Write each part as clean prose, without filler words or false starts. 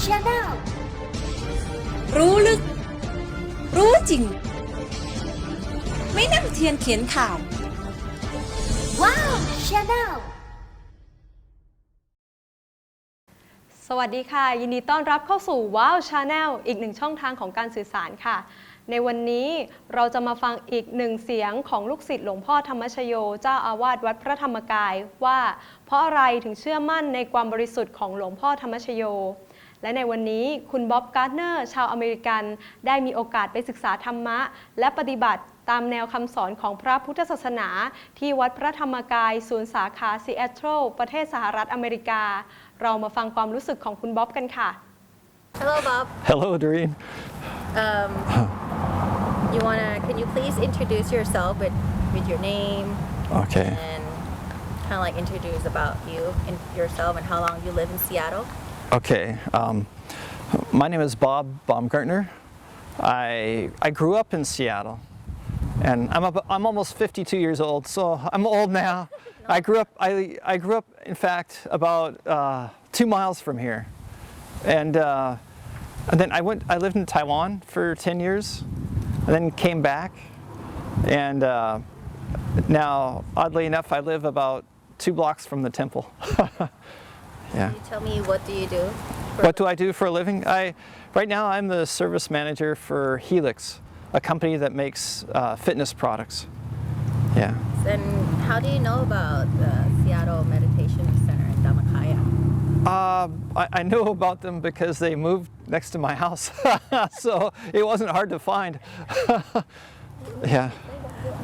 Channel รู้ลึกรู้จริงไม่นั่งเทียนเขียนข่าวว้าว Channel สวัสดีค่ะยินดีต้อนรับเข้าสู่ว้าว Channel อีกหนึ่งช่องทางของการสื่อสารค่ะในวันนี้เราจะมาฟังอีกหนึ่งเสียงของลูกศิษย์หลวงพ่อธรรมชโยเจ้าอาวาสวัดพระธรรมกายว่าเพราะอะไรถึงเชื่อมั่นในความบริสุทธิ์ของหลวงพ่อธรรมชโยและในวันนี้คุณบ๊อบการ์เนอร์ชาวอเมริกันได้มีโอกาสไปศึกษาธรรมะและปฏิบัติตามแนวคำสอนของพระพุทธศาสนาที่วัดพระธรรมกายศูนย์สาขา Seattle ประเทศสหรัฐอเมริกาเรามาฟังความรู้สึกของคุณบ๊อบกันค่ะ Hello, Bob. Hello, Doreen. Can you please introduce yourself with your name? Okay. And kind of like introduce about you and yourself and how long you live in Seattle. Okay. My name is Bob Baumgartner. I grew up in Seattle, and I'm almost 52 years old, so I'm old now. I grew up, in fact, about 2 miles from here, and then I lived in Taiwan for 10 years, and then came back, and now, oddly enough, I live about 2 blocks from the temple. Yeah. Can you tell me what do you do? What do I do for a living? Right now I'm the service manager for Helix, a company that makes fitness products. Yeah. And how do you know about the Seattle Meditation Center in Dhammakaya? I know about them because they moved next to my house, so it wasn't hard to find. Yeah.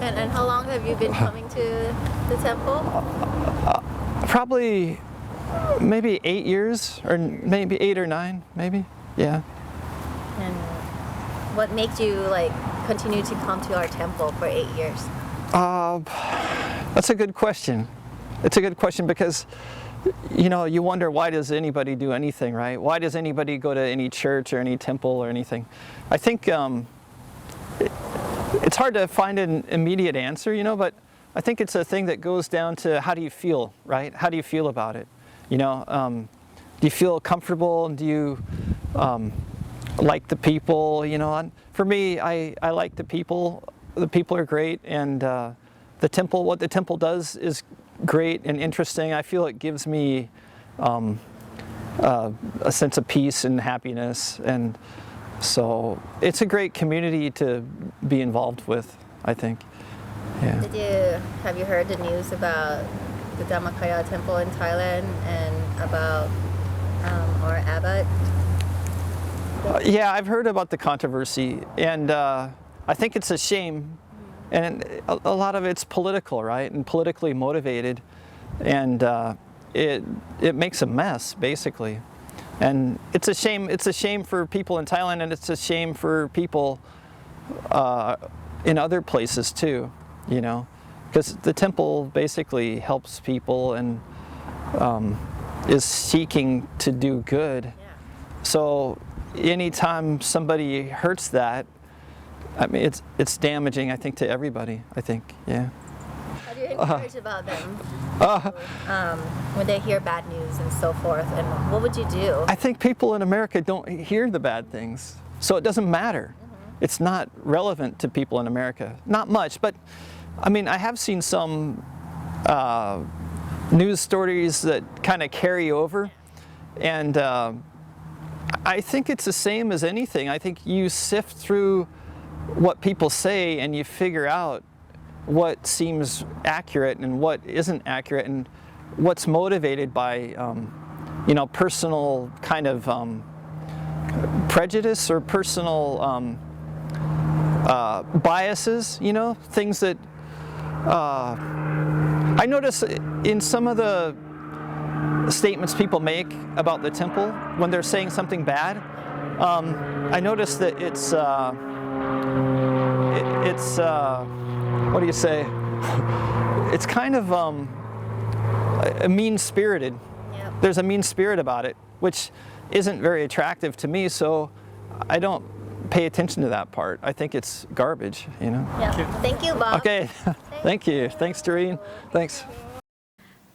And how long have you been coming to the temple? Probably maybe 8 years, or maybe 8 or 9, maybe. Yeah. And what makes you like continue to come to our temple for 8 years? That's a good question. It's a good question because, you know, you wonder why does anybody do anything, right? Why does anybody go to any church or any temple or anything? I think it's hard to find an immediate answer, you know, but I think it's a thing that goes down to how do you feel, right? How do you feel about it? You know, do you feel comfortable? Do you like the people? You know, for me, I like the people. The people are great, and the temple. What the temple does is great and interesting. I feel it gives me a sense of peace and happiness, and so it's a great community to be involved with, I think. Yeah. Have you heard the news about the Dhammakaya temple in Thailand and about our abbot? Yeah, I've heard about the controversy, and I think it's a shame, and a lot of it's political, right, and politically motivated, and it makes a mess, basically. And it's a shame. It's a shame for people in Thailand, and it's a shame for people in other places too. You know, because the temple basically helps people and is seeking to do good. Yeah. So anytime somebody hurts that, I mean, it's damaging, I think, to everybody. I think, yeah. How do you encourage about them when they hear bad news and so forth? And what would you do? I think people in America don't hear the bad things, so it doesn't matter. Mm-hmm. It's not relevant to people in America. Not much, but I mean, I have seen some news stories that kind of carry over, and I think it's the same as anything. I think you sift through what people say and you figure out what seems accurate and what isn't accurate and what's motivated by, you know, personal kind of prejudice or personal biases, you know, things that I notice in some of the statements people make about the temple when they're saying something bad. I notice that it's what do you say? It's kind of a mean-spirited. Yep. There's a mean spirit about it, which isn't very attractive to me. So I don't pay attention to that part. I think it's garbage, you know. Yeah. Thank you, Bob. Okay. Thank you. Thanks, Doreen. Thanks.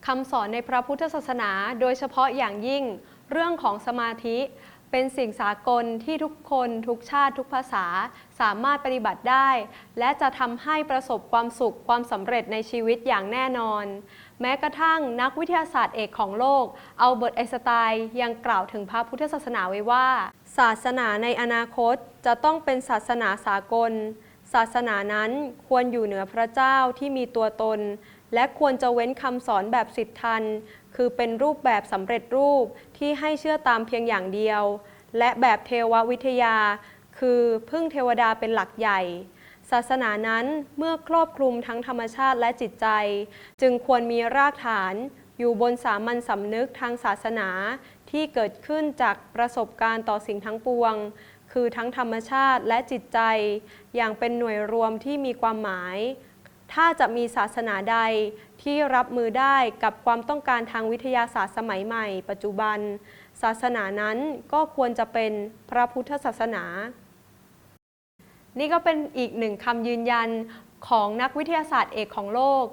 คำสอนในพระพุทธศาสนาโดยเฉพาะอย่างยิ่งเรื่องของสมาธิ เป็นสิ่งสากลที่ทุกคนทุกชาติทุกภาษาสามารถปฏิบัติได้ และจะทำให้ประสบความสุขความสำเร็จในชีวิตอย่างแน่นอน แม้กระทั่งนักวิทยาศาสตร์เอกของโลกอัลเบิร์ตไอน์สไตน์ยังกล่าวถึงพระพุทธศาสนาไว้ว่า ศาสนาในอนาคตจะต้องเป็นศาสนาสากล ศาสนานั้นควรอยู่เหนือพระเจ้าที่มีตัวตน และควรจะเว้นคำสอนแบบสิทธันคือเป็นรูปแบบสำเร็จรูปที่ให้เชื่อตามเพียงอย่างเดียว และแบบเทววิทยาคือพึ่งเทวดาเป็นหลักใหญ่ ศาสนานั้นเมื่อครอบคลุมทั้งธรรมชาติและจิตใจจึงควรมีรากฐานอยู่บนสามัญสำนึกทางศาสนาที่เกิดขึ้นจากประสบการณ์ต่อสิ่งทั้งปวงคือทั้งธรรมชาติและจิตใจอย่างเป็นหน่วยรวมที่มีความหมายถ้าจะมีศาสนาใดที่รับมือได้กับความต้องการทางวิทยาศาสตร์สมัยใหม่ปัจจุบันศาสนานั้นก็ควรจะเป็นพระพุทธศาสนา นี่ก็เป็นอีกหนึ่งคำยืนยันของนักวิทยาศาสตร์เอกของโลก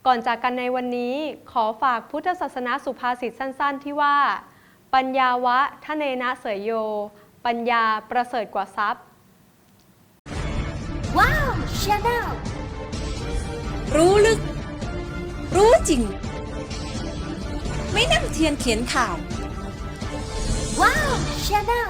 ก่อนจากกันในวันนี้ขอฝากพุทธศาสนาสุภาษิตสั้นๆที่ว่าปัญญาวะทะเนนะเสยโยปัญญาประเสริฐกว่าทรัพย์ ว้าว Channel รู้ลึก รู้จริง ไม่นั่งเทียนเขียนข่าว ว้าว Channel